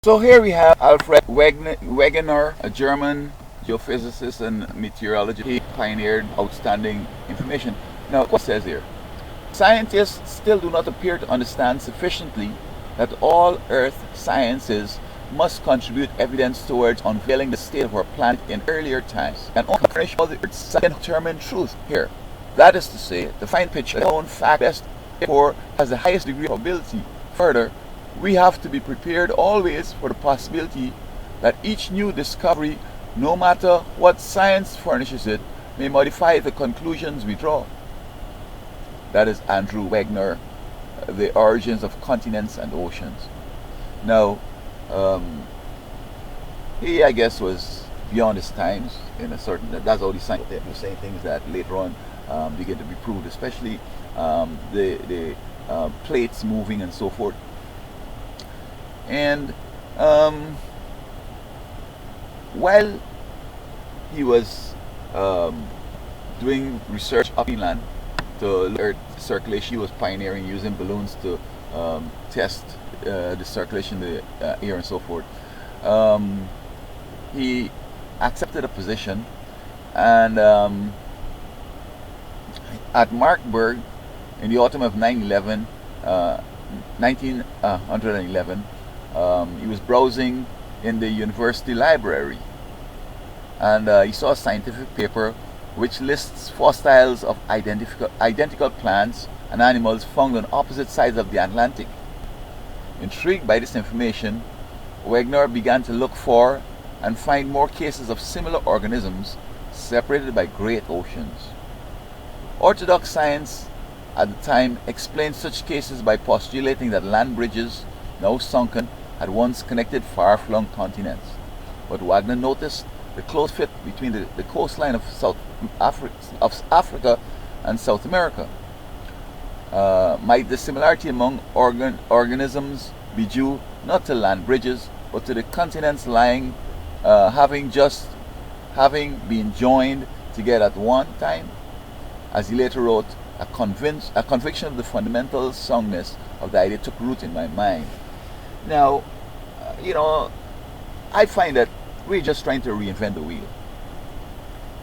So here we have Alfred Wegener, a German geophysicist and meteorologist. He pioneered outstanding information. Now, what it says here? Scientists still do not appear to understand sufficiently that all Earth sciences must contribute evidence towards unveiling the state of our planet in earlier times, and only furnish all the Earth's can determine truth here. That is to say, the fine picture, the known fact best, therefore, has the highest degree of probability. Further, we have to be prepared always for the possibility that each new discovery, no matter what science furnishes it, may modify the conclusions we draw. That is Andrew Wegener, The Origins of Continents and Oceans. Now, he, I guess, was beyond his times in a certain. That's how the science was saying things that later on begin to be proved, especially the plates moving and so forth. And while he was doing research up inland to Earth circulation, he was pioneering using balloons to test the circulation of the air and so forth. He accepted a position, and at Markburg in the autumn of 1911, he was browsing in the university library, and he saw a scientific paper which lists fossils of identical plants and animals found on opposite sides of the Atlantic. Intrigued by this information, Wegener began to look for and find more cases of similar organisms separated by great oceans. Orthodox science at the time explained such cases by postulating that land bridges, now sunken, had once connected far-flung continents. But Wegener noticed the close fit between the coastline of Africa and South America. Might the similarity among organisms be due not to land bridges, but to the continents lying, having been joined together at one time? As he later wrote, a conviction of the fundamental soundness of the idea took root in my mind. Now, I find that we're just trying to reinvent the wheel.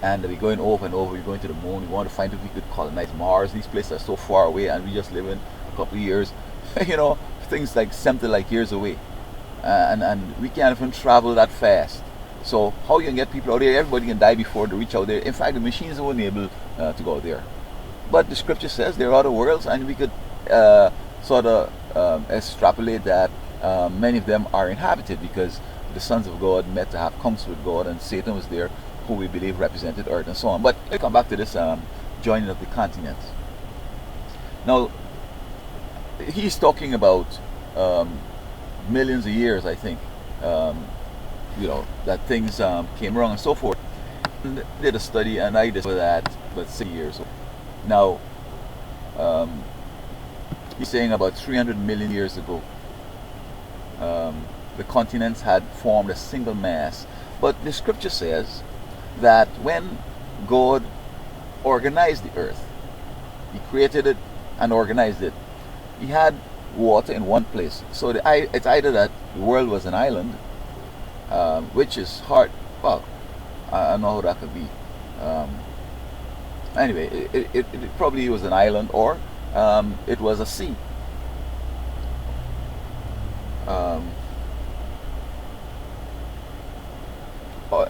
And we're going over and over, we're going to the moon, we want to find if we could colonize Mars. These places are so far away, and we just live in a couple of years, things like 70 light years away. And we can't even travel that fast. So how you can get people out there? Everybody can die before they reach out there. In fact, the machines weren't able to go there. But the scripture says there are other worlds, and we could sort of extrapolate that many of them are inhabited, because the sons of God met to have counsel with God, and Satan was there, who we believe represented Earth and so on. But let's come back to this joining of the continents. Now, he's talking about millions of years, I think, that things came wrong and so forth. And did a study, and I did for that, but 6 years. Now, he's saying about 300 million years ago, the continents had formed a single mass. But the scripture says that when God organized the earth, he created it and organized it, he had water in one place. So it's either that the world was an island, which is hard. Well, I don't know how that could be. Anyway, it probably was an island, or it was a sea.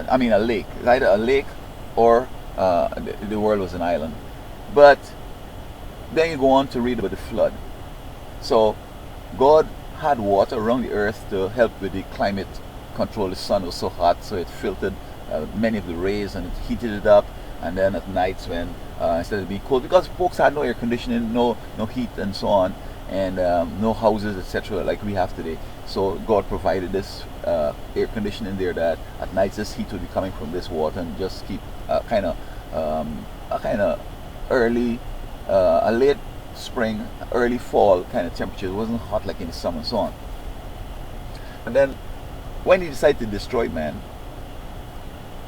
I mean, a lake. It's either a lake or the world was an island. But then you go on to read about the flood. So God had water around the earth to help with the climate control. The sun was so hot, so it filtered many of the rays and it heated it up. And then at nights, when instead of being cold, because folks had no air conditioning, no heat and so on, and no houses, etc., like we have today. So God provided this air conditioning there, that at nights this heat would be coming from this water and just keep a kind of early, a late spring, early fall kind of temperature. It wasn't hot like in the summer and so on. And then when he decided to destroy man,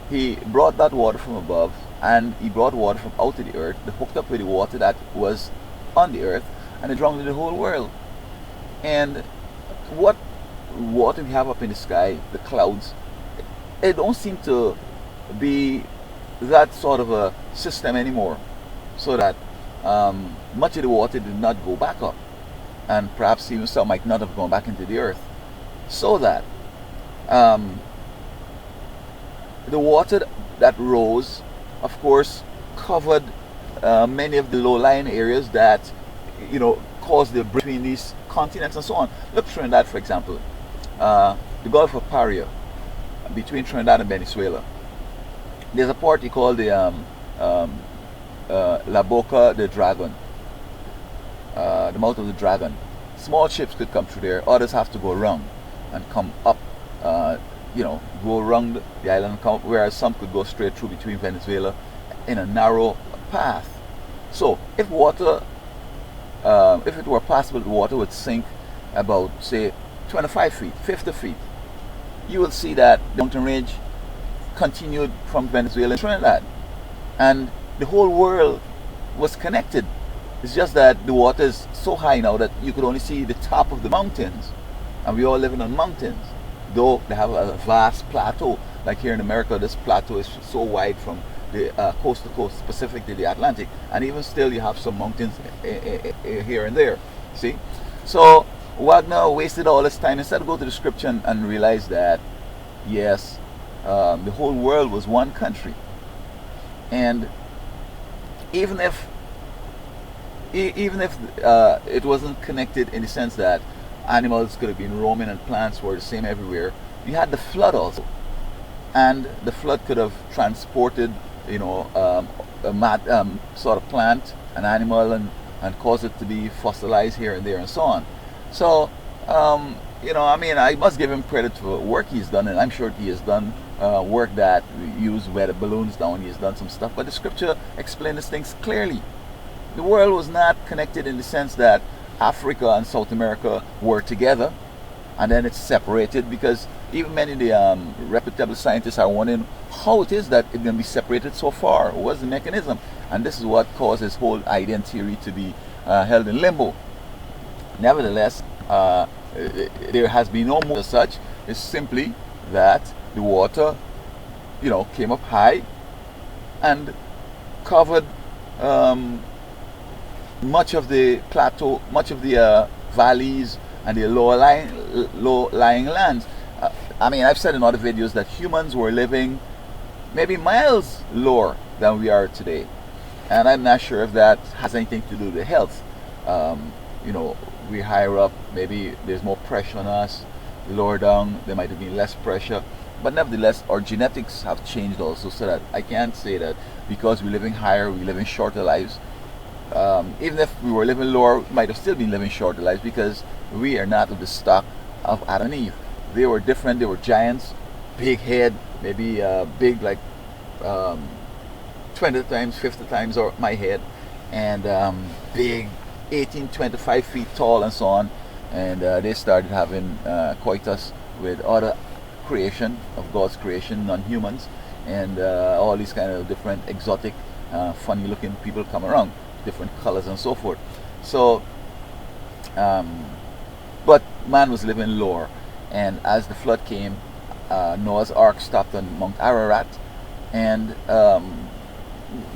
he brought that water from above, and he brought water from out of the earth, hooked up with the water that was on the earth, and it drowned the whole world. And what water we have up in the sky, the clouds, it don't seem to be that sort of a system anymore, so that much of the water did not go back up, and perhaps even some might not have gone back into the earth, so that um, the water that rose, of course, covered many of the low-lying areas that, caused the break between these continents and so on. Look, Trinidad, for example, the Gulf of Paria, between Trinidad and Venezuela. There's a part you call the La Boca de Dragon, the mouth of the dragon. Small ships could come through there. Others have to go around and come up, go around the island and come up, whereas some could go straight through between Venezuela in a narrow path. So if water, if it were possible, the water would sink about, say, 25 feet, 50 feet. You will see that the mountain range continued from Venezuela and Trinidad, and the whole world was connected. It's just that the water is so high now that you could only see the top of the mountains, and we all living on mountains, though they have a vast plateau. Like here in America, this plateau is so wide from the coast to coast, Pacific to the Atlantic, and even still you have some mountains here and there. See, so Wegener wasted all his time instead of go to the scripture and realize that yes, the whole world was one country, and even if it wasn't connected in the sense that animals could have been roaming and plants were the same everywhere, you had the flood also, and the flood could have transported a sort of plant, an animal, and caused it to be fossilized here and there and so on. So I must give him credit for work he's done, and I'm sure he has done work that used weather balloons down. He has done some stuff, but the scripture explains these things clearly. The world was not connected in the sense that Africa and South America were together and then it's separated, because even many of the reputable scientists are wondering how it is that it can be separated so far. What's the mechanism? And this is what caused this whole idea and theory to be held in limbo. Nevertheless, there has been no more as such. It's simply that the water, came up high and covered much of the plateau, much of the valleys and the low-lying lands. I've said in other videos that humans were living maybe miles lower than we are today, and I'm not sure if that has anything to do with health. We're higher up, maybe there's more pressure on us. Lower down, there might have been less pressure, but nevertheless, our genetics have changed also, so that I can't say that because we're living higher, we're living shorter lives. Even if we were living lower, we might have still been living shorter lives, because we are not of the stock of Adam and Eve. They were different. They were giants, big head, maybe big like 20 times, 50 times or my head, and big, 18, 25 feet tall and so on. And they started having coitus with other creation of God's creation, non-humans, and all these kind of different exotic, funny looking people come around, different colors and so forth. So but man was living lower, and as the flood came, Noah's Ark stopped on Mount Ararat, and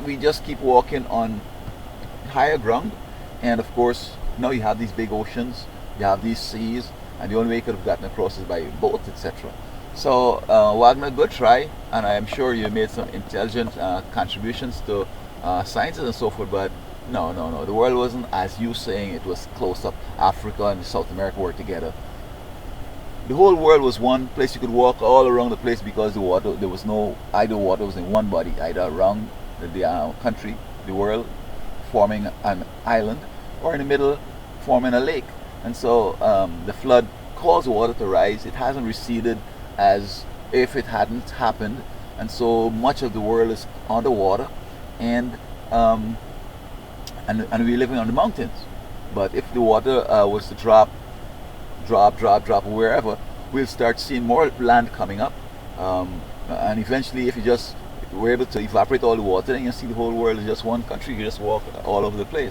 we just keep walking on higher ground. And of course, now you have these big oceans, you have these seas, and the only way you could have gotten across is by boat, etc. So Wegener, good try, and I am sure you made some intelligent contributions to sciences and so forth, but no, the world wasn't as you saying it was close up. Africa and South America were together. The whole world was one place. You could walk all around the place, because the water, there was no, either water was in one body, either around the country, the world, forming an island, or in the middle forming a lake. And so the flood caused the water to rise. It hasn't receded as if it hadn't happened, and so much of the world is underwater, and we're living on the mountains. But if the water was to drop wherever, we'll start seeing more land coming up, and eventually, if you just were able to evaporate all the water, then you see the whole world is just one country. You just walk all over the place.